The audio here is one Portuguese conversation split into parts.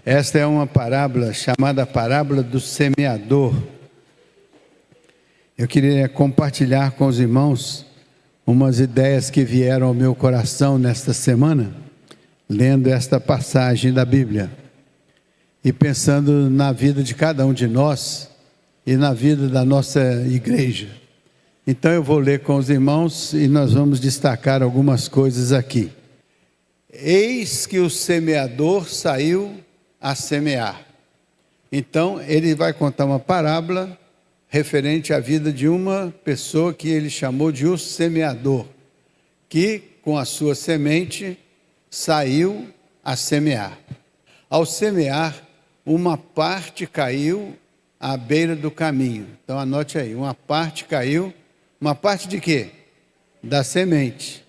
Esta é uma parábola chamada parábola do semeador. Eu queria compartilhar com os irmãos umas ideias que vieram ao meu coração nesta semana, lendo esta passagem da Bíblia e pensando na vida de cada um de nós e na vida da nossa igreja. Então eu vou ler com os irmãos e nós vamos destacar algumas coisas aqui. Eis que o semeador saiu a semear. Então ele vai contar uma parábola referente à vida de uma pessoa que ele chamou de o semeador, que com a sua semente saiu a semear. Ao semear, uma parte caiu à beira do caminho. Então anote aí, uma parte caiu. Uma parte de quê? Da semente.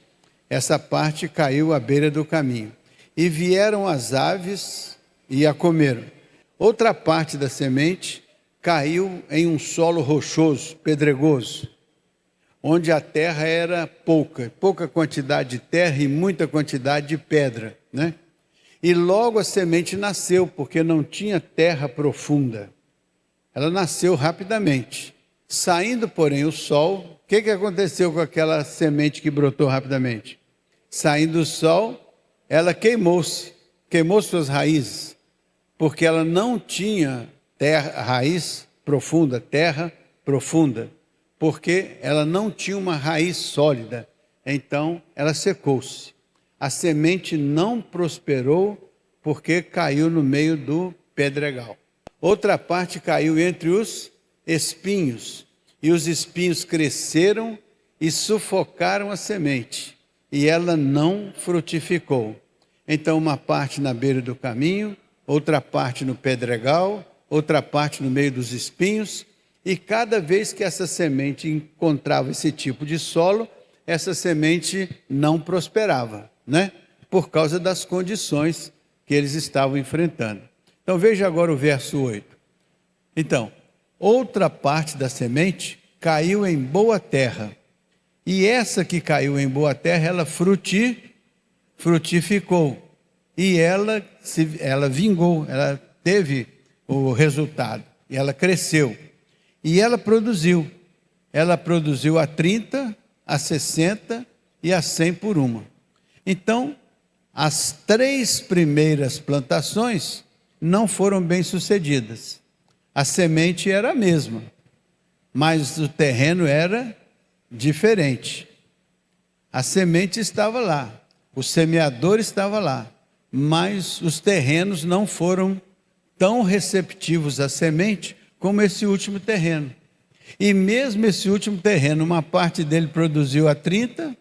Essa parte caiu à beira do caminho. E vieram as aves e a comeram. Outra parte da semente caiu em um solo rochoso, pedregoso, onde a terra era pouca quantidade de terra e muita quantidade de pedra, né? E logo a semente nasceu, porque não tinha terra profunda. Ela nasceu rapidamente. Saindo, porém, o sol, o que aconteceu com aquela semente que brotou rapidamente? Saindo o sol, ela queimou suas raízes, porque ela não tinha terra profunda, porque ela não tinha uma raiz sólida, então ela secou-se. A semente não prosperou porque caiu no meio do pedregal. Outra parte caiu entre os espinhos, e os espinhos cresceram e sufocaram a semente, e ela não frutificou. Então uma parte na beira do caminho, outra parte no pedregal, outra parte no meio dos espinhos, e cada vez que essa semente encontrava esse tipo de solo, essa semente não prosperava, né? Por causa das condições que eles estavam enfrentando. Então veja agora o verso 8. Então, outra parte da semente caiu em boa terra, e essa que caiu em boa terra, ela frutificou, e ela vingou, ela teve o resultado, e ela cresceu, e ela produziu a 30, a 60 e a 100 por uma. Então, as 3 primeiras plantações não foram bem sucedidas. A semente era a mesma, mas o terreno era diferente. A semente estava lá, o semeador estava lá, mas os terrenos não foram tão receptivos à semente como esse último terreno. E mesmo esse último terreno, uma parte dele produziu a 30,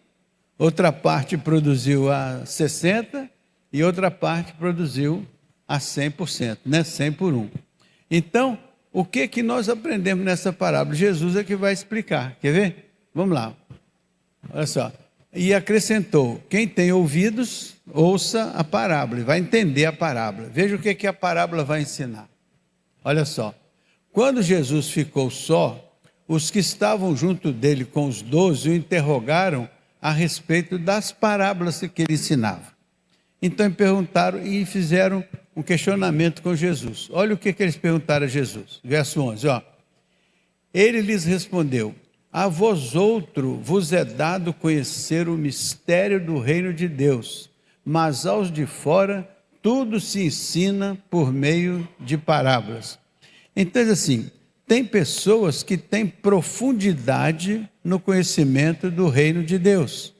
outra parte produziu a 60 e outra parte produziu a 100%, né? 100 por 1. Então, o que nós aprendemos nessa parábola? Jesus é que vai explicar. Quer ver? Vamos lá. Olha só. E acrescentou: quem tem ouvidos, ouça a parábola e vai entender a parábola. Veja o que a parábola vai ensinar. Olha só. Quando Jesus ficou só, os que estavam junto dele com os 12 o interrogaram a respeito das parábolas que ele ensinava. Então perguntaram e fizeram um questionamento com Jesus. Olha o que eles perguntaram a Jesus. Verso 11, ó. Ele lhes respondeu: a vós outro vos é dado conhecer o mistério do reino de Deus, mas aos de fora tudo se ensina por meio de parábolas. Então, assim, tem pessoas que têm profundidade no conhecimento do reino de Deus,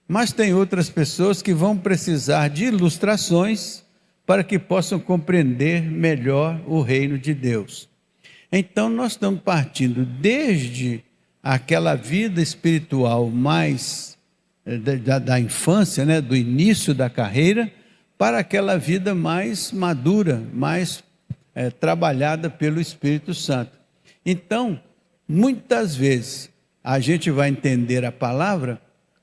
mas tem outras pessoas que vão precisar de ilustrações para que possam compreender melhor o reino de Deus. Então, nós estamos partindo desde aquela vida espiritual mais da infância, né, do início da carreira, para aquela vida mais madura, mais trabalhada pelo Espírito Santo. Então, muitas vezes, a gente vai entender a palavra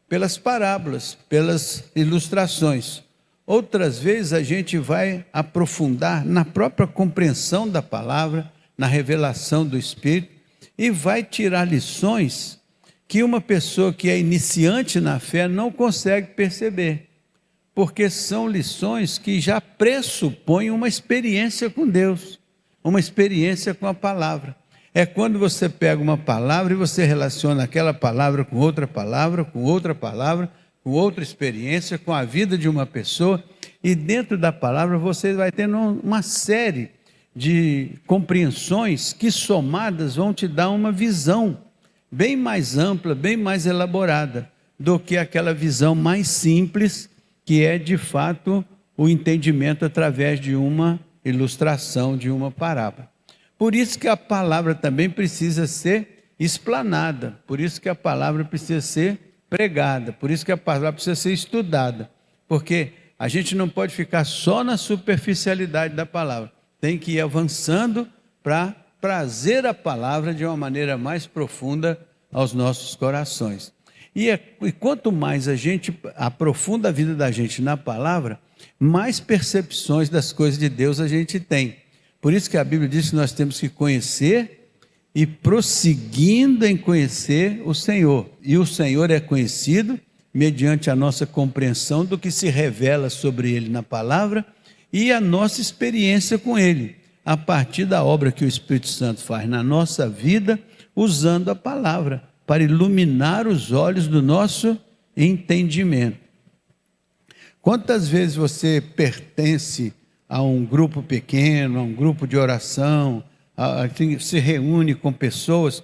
pelas parábolas, pelas ilustrações. Outras vezes, a gente vai aprofundar na própria compreensão da palavra, na revelação do Espírito, e vai tirar lições que uma pessoa que é iniciante na fé não consegue perceber. porque são lições que já pressupõem uma experiência com Deus, uma experiência com a palavra. É quando você pega uma palavra e você relaciona aquela palavra com outra palavra, com outra palavra, com outra experiência, com a vida de uma pessoa, e dentro da palavra você vai tendo uma série de compreensões que somadas vão te dar uma visão bem mais ampla, bem mais elaborada do que aquela visão mais simples, que é de fato o entendimento através de uma ilustração, de uma parábola. Por isso que a palavra também precisa ser explanada, por isso que a palavra precisa ser pregada, por isso que a palavra precisa ser estudada, porque a gente não pode ficar só na superficialidade da palavra, tem que ir avançando para trazer a palavra de uma maneira mais profunda aos nossos corações. E quanto mais a gente aprofunda a vida da gente na palavra, mais percepções das coisas de Deus a gente tem. Por isso que a Bíblia diz que nós temos que conhecer e prosseguindo em conhecer o Senhor. E o Senhor é conhecido mediante a nossa compreensão do que se revela sobre Ele na palavra e a nossa experiência com Ele, a partir da obra que o Espírito Santo faz na nossa vida, usando a palavra para iluminar os olhos do nosso entendimento. Quantas vezes você pertence a um grupo pequeno, a um grupo de oração, se reúne com pessoas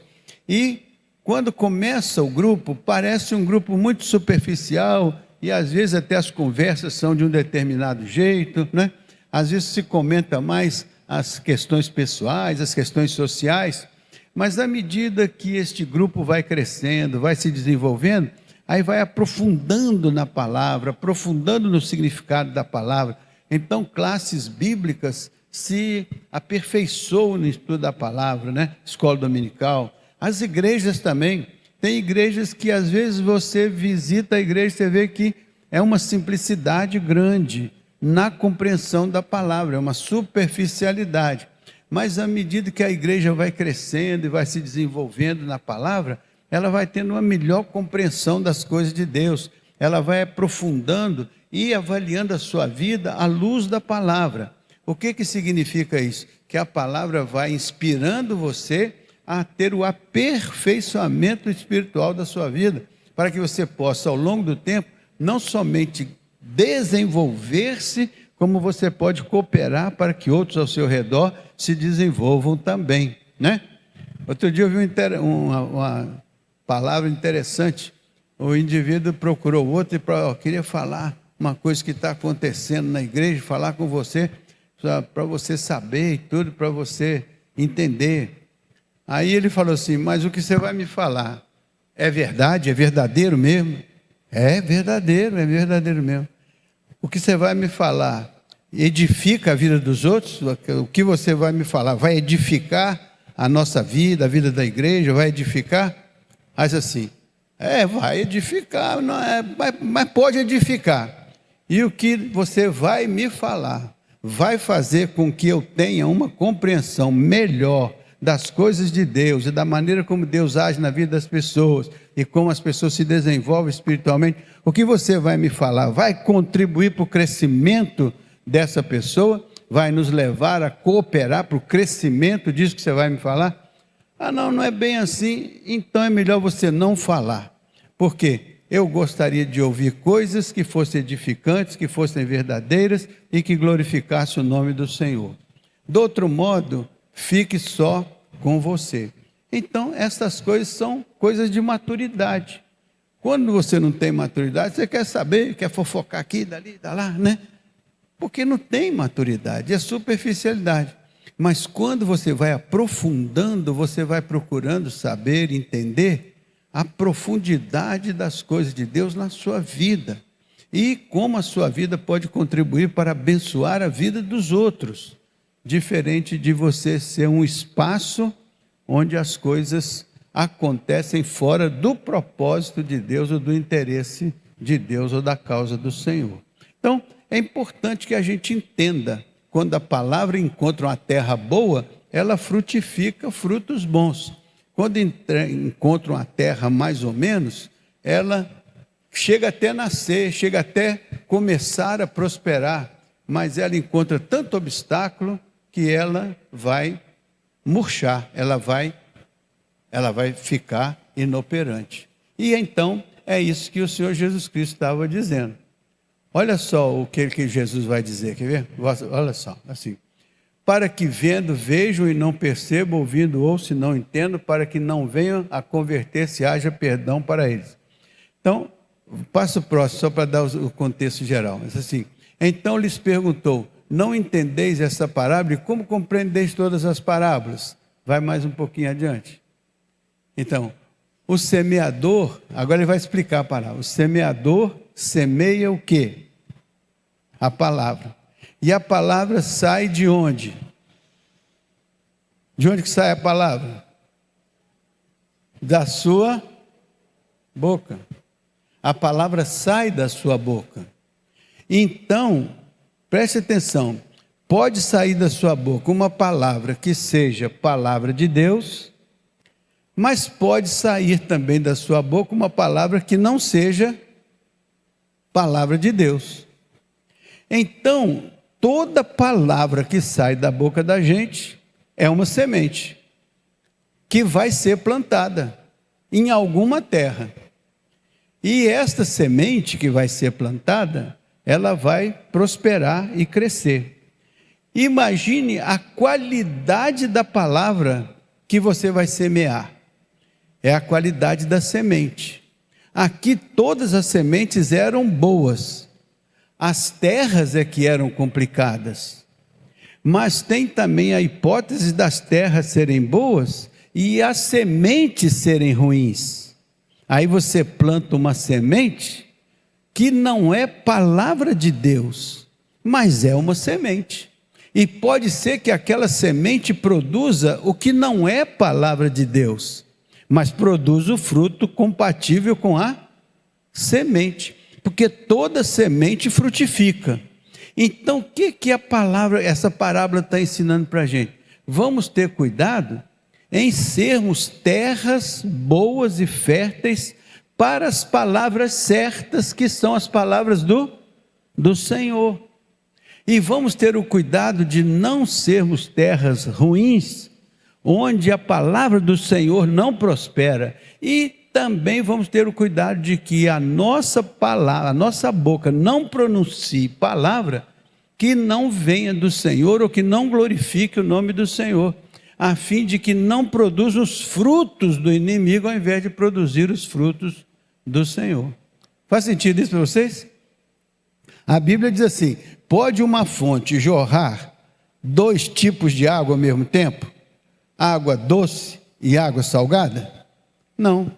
e quando começa o grupo, parece um grupo muito superficial e às vezes até as conversas são de um determinado jeito, né? Às vezes se comenta mais as questões pessoais, as questões sociais, mas à medida que este grupo vai crescendo, vai se desenvolvendo, aí vai aprofundando na palavra, aprofundando no significado da palavra. Então, classes bíblicas se aperfeiçoam no estudo da palavra, né? Escola dominical. As igrejas também. Tem igrejas que às vezes você visita a igreja e você vê que é uma simplicidade grande na compreensão da palavra, é uma superficialidade. Mas à medida que a igreja vai crescendo e vai se desenvolvendo na palavra, ela vai tendo uma melhor compreensão das coisas de Deus. Ela vai aprofundando e avaliando a sua vida à luz da palavra. O que significa isso? Que a palavra vai inspirando você a ter o aperfeiçoamento espiritual da sua vida, para que você possa, ao longo do tempo, não somente desenvolver-se, como você pode cooperar para que outros ao seu redor se desenvolvam também, né? Outro dia eu vi uma palavra interessante. O indivíduo procurou outro e queria falar uma coisa que está acontecendo na igreja, falar com você, para você saber e tudo, para você entender. Aí ele falou assim, mas o que você vai me falar é verdade, é verdadeiro mesmo? É verdadeiro mesmo. O que você vai me falar edifica a vida dos outros? O que você vai me falar vai edificar a nossa vida, a vida da igreja, vai edificar? Mas assim, vai edificar, não é, mas pode edificar. E o que você vai me falar vai fazer com que eu tenha uma compreensão melhor das coisas de Deus e da maneira como Deus age na vida das pessoas e como as pessoas se desenvolvem espiritualmente. O que você vai me falar vai contribuir para o crescimento dessa pessoa, vai nos levar a cooperar para o crescimento disso que você vai me falar? Ah, não é bem assim, então é melhor você não falar. Por quê? Eu gostaria de ouvir coisas que fossem edificantes, que fossem verdadeiras e que glorificassem o nome do Senhor. Do outro modo, fique só com você. Então, essas coisas são coisas de maturidade. Quando você não tem maturidade, você quer saber, quer fofocar aqui, dali, lá, né? Porque não tem maturidade, é superficialidade. Mas quando você vai aprofundando, você vai procurando saber, entender a profundidade das coisas de Deus na sua vida. E como a sua vida pode contribuir para abençoar a vida dos outros. Diferente de você ser um espaço onde as coisas acontecem fora do propósito de Deus ou do interesse de Deus ou da causa do Senhor. Então, é importante que a gente entenda, quando a palavra encontra uma terra boa, ela frutifica frutos bons. Quando encontra uma terra mais ou menos, ela chega até nascer, chega até começar a prosperar, mas ela encontra tanto obstáculo que ela vai murchar, ela vai ficar inoperante. E então é isso que o Senhor Jesus Cristo estava dizendo. Olha só o que Jesus vai dizer, quer ver? Olha só, assim. Para que vendo, vejam e não percebam, ouvindo, ouçam e não entendam, para que não venham a converter-se, haja perdão para eles. Então, passo o próximo, só para dar o contexto geral. Mas assim, então lhes perguntou, não entendeis essa parábola? E como compreendeis todas as parábolas? Vai mais um pouquinho adiante. Então, o semeador, agora ele vai explicar a parábola. O semeador semeia o quê? A palavra. E a palavra sai de onde? De onde que sai a palavra? Da sua boca. A palavra sai da sua boca. Então, preste atenção, pode sair da sua boca uma palavra que seja palavra de Deus, mas pode sair também da sua boca uma palavra que não seja palavra de Deus. Então, toda palavra que sai da boca da gente é uma semente que vai ser plantada em alguma terra. E esta semente que vai ser plantada, ela vai prosperar e crescer. Imagine a qualidade da palavra que você vai semear. É a qualidade da semente. Aqui todas as sementes eram boas. As terras é que eram complicadas. Mas tem também a hipótese das terras serem boas e as sementes serem ruins. Aí você planta uma semente que não é palavra de Deus, mas é uma semente. E pode ser que aquela semente produza o que não é palavra de Deus, mas produz o fruto compatível com a semente, porque toda semente frutifica. Então, o que essa parábola está ensinando para a gente? Vamos ter cuidado em sermos terras boas e férteis para as palavras certas, que são as palavras do Senhor. E vamos ter o cuidado de não sermos terras ruins, onde a palavra do Senhor não prospera. E também vamos ter o cuidado de que a nossa palavra, a nossa boca não pronuncie palavra que não venha do Senhor ou que não glorifique o nome do Senhor, a fim de que não produza os frutos do inimigo ao invés de produzir os frutos do Senhor. Faz sentido isso para vocês? A Bíblia diz assim: pode uma fonte jorrar 2 tipos de água ao mesmo tempo? Água doce e água salgada? Não.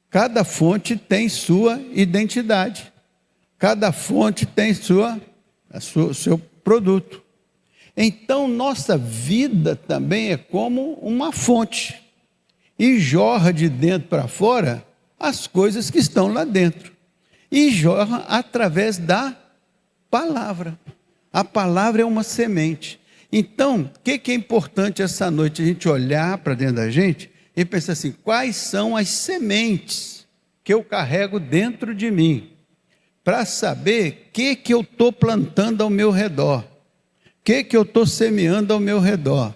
Cada fonte tem sua identidade. Cada fonte tem seu produto. Então, nossa vida também é como uma fonte. E jorra de dentro para fora as coisas que estão lá dentro. E jorra através da palavra. A palavra é uma semente. Então, o que é importante essa noite? A gente olhar para dentro da gente e pensar assim: quais são as sementes que eu carrego dentro de mim? Para saber o que eu estou plantando ao meu redor. O que eu estou semeando ao meu redor?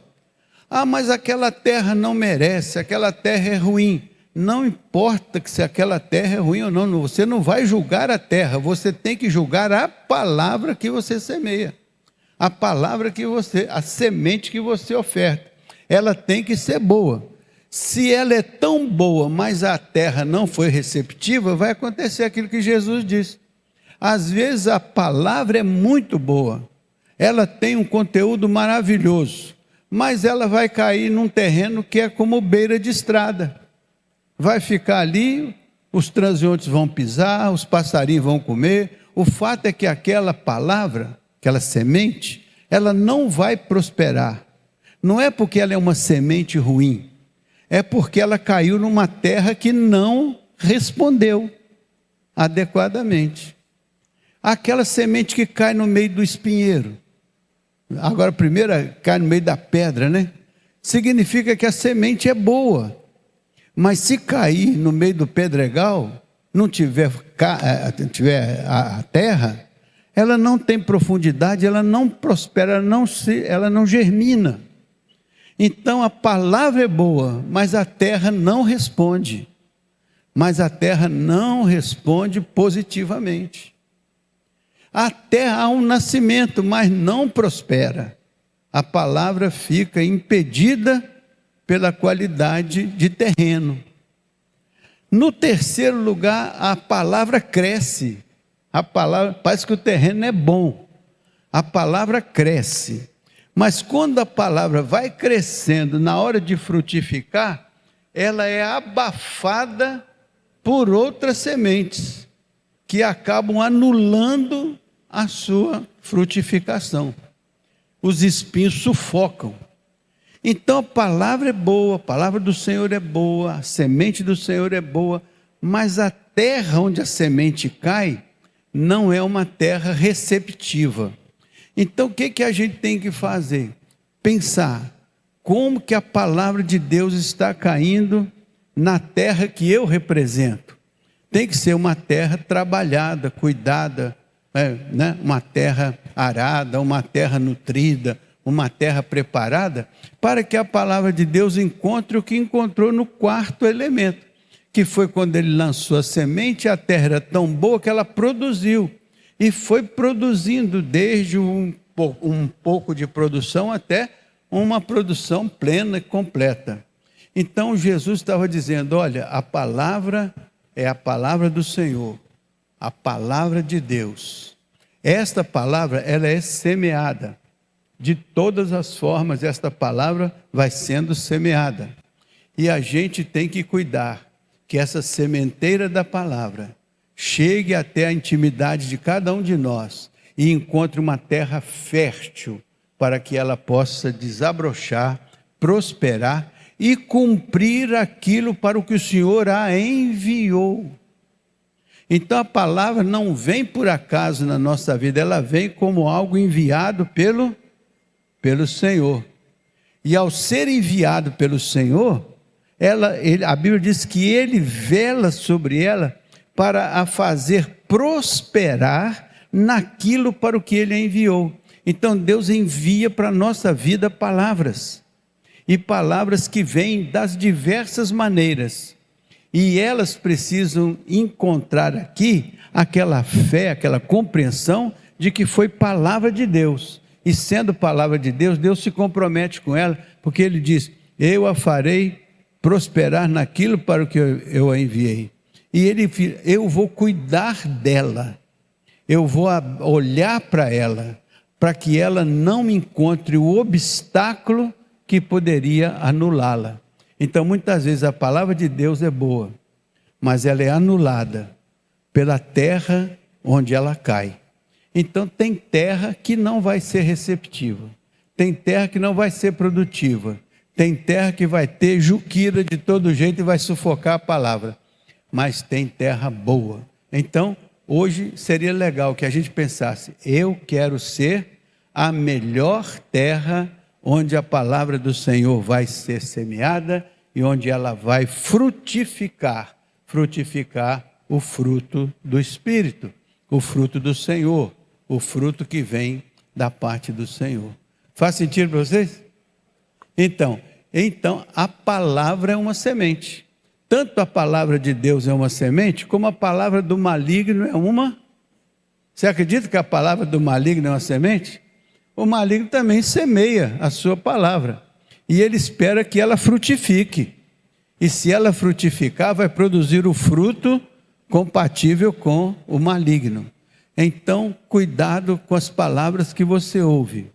Ah, mas aquela terra não merece, aquela terra é ruim. Não importa se aquela terra é ruim ou não, você não vai julgar a terra, você tem que julgar a palavra que você semeia. A palavra a semente que você oferta. Ela tem que ser boa. Se ela é tão boa, mas a terra não foi receptiva, vai acontecer aquilo que Jesus disse. Às vezes a palavra é muito boa, ela tem um conteúdo maravilhoso, mas ela vai cair num terreno que é como beira de estrada. Vai ficar ali, os transeuntes vão pisar, os passarinhos vão comer. O fato é que aquela palavra, aquela semente, ela não vai prosperar. Não é porque ela é uma semente ruim, é porque ela caiu numa terra que não respondeu adequadamente. Aquela semente que cai no meio do espinheiro, agora a primeira cai no meio da pedra, né? Significa que a semente é boa, mas se cair no meio do pedregal, não tiver a terra, ela não tem profundidade, ela não prospera, ela não germina. Então a palavra é boa, mas a terra não responde. Mas a terra não responde positivamente. A terra há um nascimento, mas não prospera. A palavra fica impedida pela qualidade de terreno. No terceiro lugar, a palavra cresce. A palavra, parece que o terreno é bom. A palavra cresce. Mas quando a palavra vai crescendo, na hora de frutificar, ela é abafada por outras sementes, que acabam anulando a sua frutificação. Os espinhos sufocam. Então a palavra é boa, a palavra do Senhor é boa, a semente do Senhor é boa, mas a terra onde a semente cai não é uma terra receptiva. Então o que a gente tem que fazer? Pensar como que a palavra de Deus está caindo na terra que eu represento. Tem que ser uma terra trabalhada, cuidada, uma terra arada, uma terra nutrida, uma terra preparada, para que a palavra de Deus encontre o que encontrou no quarto elemento, que foi quando ele lançou a semente, a terra era tão boa que ela produziu, e foi produzindo desde um pouco de produção até uma produção plena e completa. Então Jesus estava dizendo, olha, a palavra é a palavra do Senhor, a palavra de Deus. Esta palavra, ela é semeada. De todas as formas, esta palavra vai sendo semeada. E a gente tem que cuidar que essa sementeira da palavra chegue até a intimidade de cada um de nós e encontre uma terra fértil para que ela possa desabrochar, prosperar e cumprir aquilo para o que o Senhor a enviou. Então a palavra não vem por acaso na nossa vida, ela vem como algo enviado pelo Senhor. E ao ser enviado pelo Senhor, a Bíblia diz que Ele vela sobre ela para a fazer prosperar naquilo para o que Ele a enviou. Então Deus envia para a nossa vida palavras, e palavras que vêm das diversas maneiras, e elas precisam encontrar aqui aquela fé, aquela compreensão de que foi palavra de Deus. E sendo palavra de Deus, Deus se compromete com ela, porque Ele diz, eu a farei prosperar naquilo para o que eu a enviei. E eu vou cuidar dela, eu vou olhar para ela, para que ela não me encontre o obstáculo que poderia anulá-la. Então muitas vezes a palavra de Deus é boa, mas ela é anulada pela terra onde ela cai. Então tem terra que não vai ser receptiva, tem terra que não vai ser produtiva, tem terra que vai ter juquira de todo jeito e vai sufocar a palavra, mas tem terra boa. Então hoje seria legal que a gente pensasse, eu quero ser a melhor terra onde a palavra do Senhor vai ser semeada e onde ela vai frutificar o fruto do Espírito, o fruto do Senhor, o fruto que vem da parte do Senhor. Faz sentido para vocês? Então a palavra é uma semente. Tanto a palavra de Deus é uma semente, como a palavra do maligno é uma. Você acredita que a palavra do maligno é uma semente? O maligno também semeia a sua palavra, e ele espera que ela frutifique, e se ela frutificar, vai produzir o fruto compatível com o maligno. Então, cuidado com as palavras que você ouve,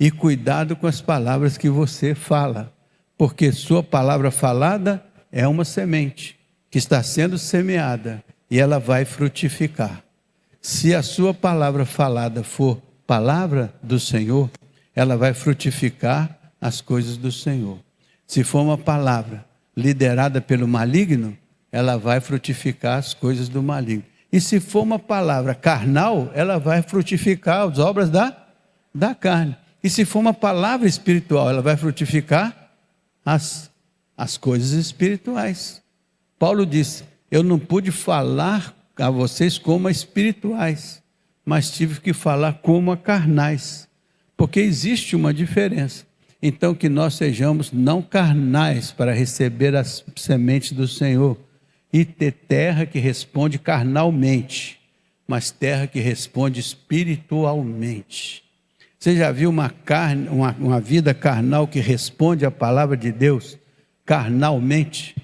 e cuidado com as palavras que você fala, porque sua palavra falada é uma semente, que está sendo semeada, e ela vai frutificar. Se a sua palavra falada for palavra do Senhor, ela vai frutificar as coisas do Senhor. Se for uma palavra liderada pelo maligno, ela vai frutificar as coisas do maligno. E se for uma palavra carnal, ela vai frutificar as obras da carne. E se for uma palavra espiritual, ela vai frutificar as coisas espirituais. Paulo disse, eu não pude falar a vocês como a espirituais, mas tive que falar como a carnais, porque existe uma diferença. Então, que nós sejamos não carnais para receber as sementes do Senhor e ter terra que responde carnalmente, mas terra que responde espiritualmente. Você já viu uma vida carnal que responde à palavra de Deus carnalmente?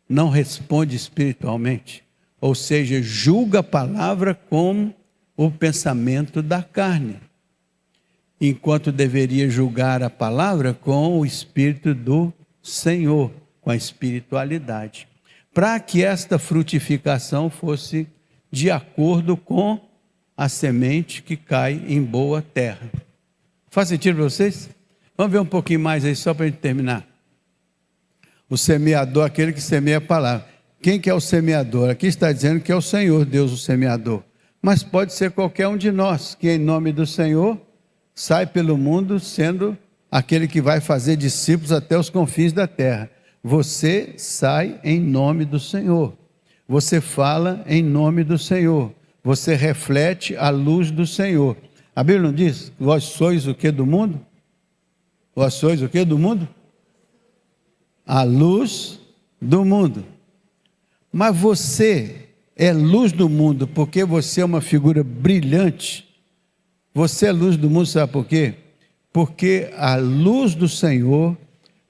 Não responde espiritualmente. Ou seja, julga a palavra com o pensamento da carne, enquanto deveria julgar a palavra com o Espírito do Senhor, com a espiritualidade, para que esta frutificação fosse de acordo com a semente que cai em boa terra. Faz sentido para vocês? Vamos ver um pouquinho mais aí, só para a gente terminar. O semeador, aquele que semeia a palavra. Quem que é o semeador? Aqui está dizendo que é o Senhor, Deus, o semeador. Mas pode ser qualquer um de nós, que em nome do Senhor sai pelo mundo sendo aquele que vai fazer discípulos até os confins da terra. Você sai em nome do Senhor. Você fala em nome do Senhor. Você reflete a luz do Senhor. A Bíblia não diz, vós sois o que do mundo? Vós sois o que do mundo? A luz do mundo. Mas você é luz do mundo porque você é uma figura brilhante. Você é luz do mundo, sabe por quê? Porque a luz do Senhor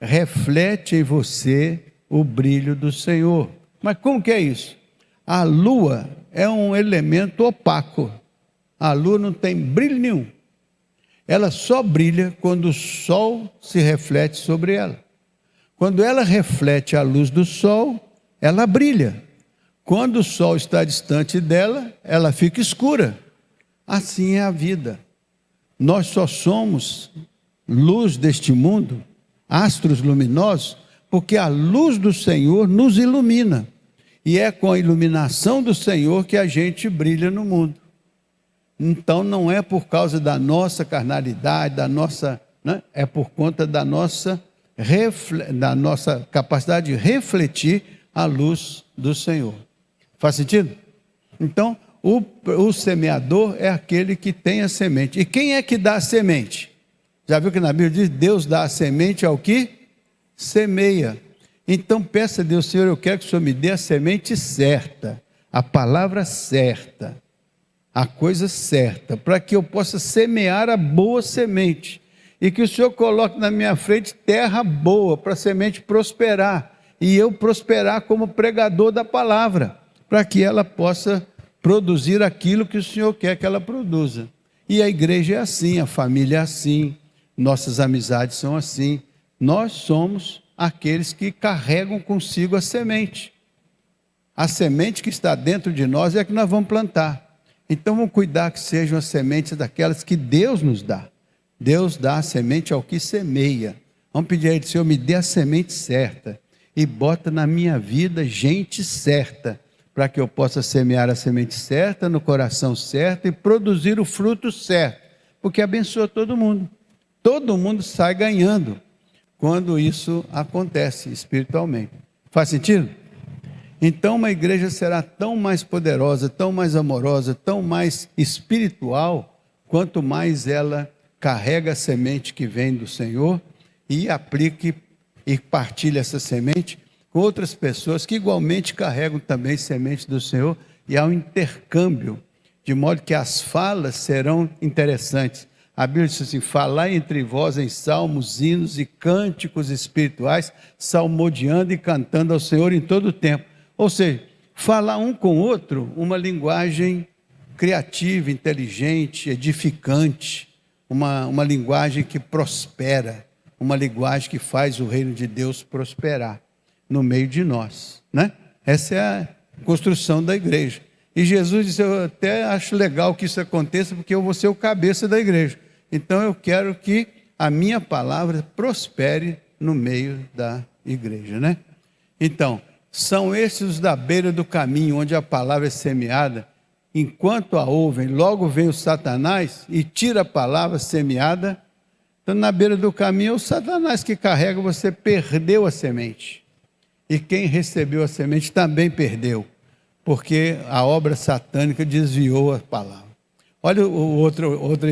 reflete em você o brilho do Senhor. Mas como que é isso? A lua é um elemento opaco. A lua não tem brilho nenhum. Ela só brilha quando o sol se reflete sobre ela. Quando ela reflete a luz do sol, ela brilha. Quando o sol está distante dela, ela fica escura. Assim é a vida. Nós só somos luz deste mundo, astros luminosos, porque a luz do Senhor nos ilumina. E é com a iluminação do Senhor que a gente brilha no mundo. Então não é por causa da nossa carnalidade, né? É por conta da nossa capacidade de refletir a luz do Senhor. Faz sentido? Então, o semeador é aquele que tem a semente. E quem é que dá a semente? Já viu que na Bíblia diz, Deus dá a semente ao que semeia. Então peça a Deus, Senhor, eu quero que o Senhor me dê a semente certa, a palavra certa, a coisa certa, para que eu possa semear a boa semente. E que o Senhor coloque na minha frente terra boa, para a semente prosperar. E eu prosperar como pregador da palavra, para que ela possa produzir aquilo que o Senhor quer que ela produza. E a igreja é assim, a família é assim, nossas amizades são assim. Nós somos aqueles que carregam consigo a semente. A semente que está dentro de nós é a que nós vamos plantar. Então vamos cuidar que sejam as sementes daquelas que Deus nos dá. Deus dá a semente ao que semeia. Vamos pedir a Ele, Senhor, me dê a semente certa e bota na minha vida gente certa, para que eu possa semear a semente certa, no coração certo e produzir o fruto certo, porque abençoa todo mundo. Todo mundo sai ganhando quando isso acontece espiritualmente. Faz sentido? Então uma igreja será tão mais poderosa, tão mais amorosa, tão mais espiritual, quanto mais ela carrega a semente que vem do Senhor e aplique e partilhe essa semente com outras pessoas que igualmente carregam também sementes do Senhor, e há um intercâmbio, de modo que as falas serão interessantes. A Bíblia diz assim, falai entre vós em salmos, hinos e cânticos espirituais, salmodiando e cantando ao Senhor em todo o tempo. Ou seja, falar um com o outro uma linguagem criativa, inteligente, edificante, uma linguagem que prospera, uma linguagem que faz o reino de Deus prosperar no meio de nós, né? Essa é a construção da igreja. E Jesus disse, eu até acho legal que isso aconteça, porque eu vou ser o cabeça da igreja. Então eu quero que a minha palavra prospere no meio da igreja, né? Então, são esses os da beira do caminho, onde a palavra é semeada. Enquanto a ouvem, logo vem o Satanás e tira a palavra semeada. Então, na beira do caminho, é o Satanás que carrega, você perdeu a semente. E quem recebeu a semente também perdeu, porque a obra satânica desviou a palavra. Olha outra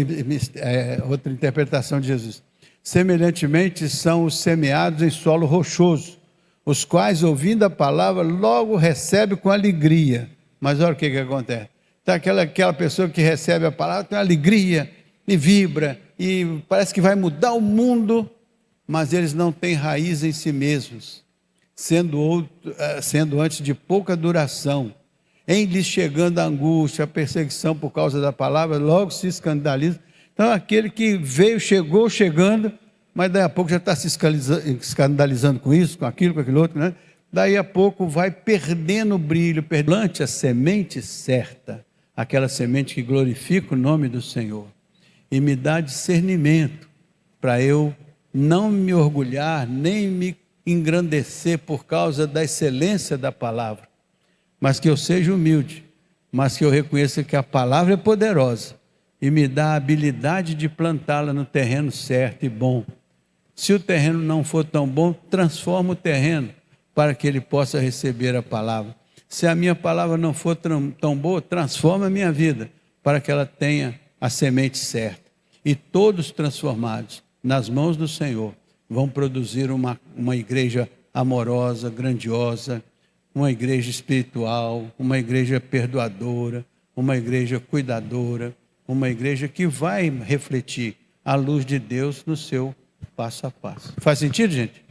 interpretação de Jesus. Semelhantemente são os semeados em solo rochoso, os quais, ouvindo a palavra, logo recebem com alegria. Mas olha o que acontece. Então, aquela pessoa que recebe a palavra tem alegria e vibra, e parece que vai mudar o mundo, mas eles não têm raiz em si mesmos, sendo antes de pouca duração. Em lhes chegando a angústia, a perseguição por causa da palavra, logo se escandaliza. Então, aquele que veio, chegando, mas daí a pouco já está se escandalizando com isso, com aquilo outro, né? Daí a pouco vai perdendo o brilho, plante a semente certa, aquela semente que glorifica o nome do Senhor, e me dá discernimento, para eu não me orgulhar, nem me engrandecer por causa da excelência da palavra, mas que eu seja humilde, mas que eu reconheça que a palavra é poderosa, e me dá a habilidade de plantá-la no terreno certo e bom. Se o terreno não for tão bom, transforma o terreno, para que ele possa receber a palavra. Se a minha palavra não for tão boa, transforma a minha vida, para que ela tenha a semente certa. E todos transformados nas mãos do Senhor vão produzir uma igreja amorosa, grandiosa, uma igreja espiritual, uma igreja perdoadora, uma igreja cuidadora, uma igreja que vai refletir a luz de Deus no seu passo a passo. Faz sentido, gente?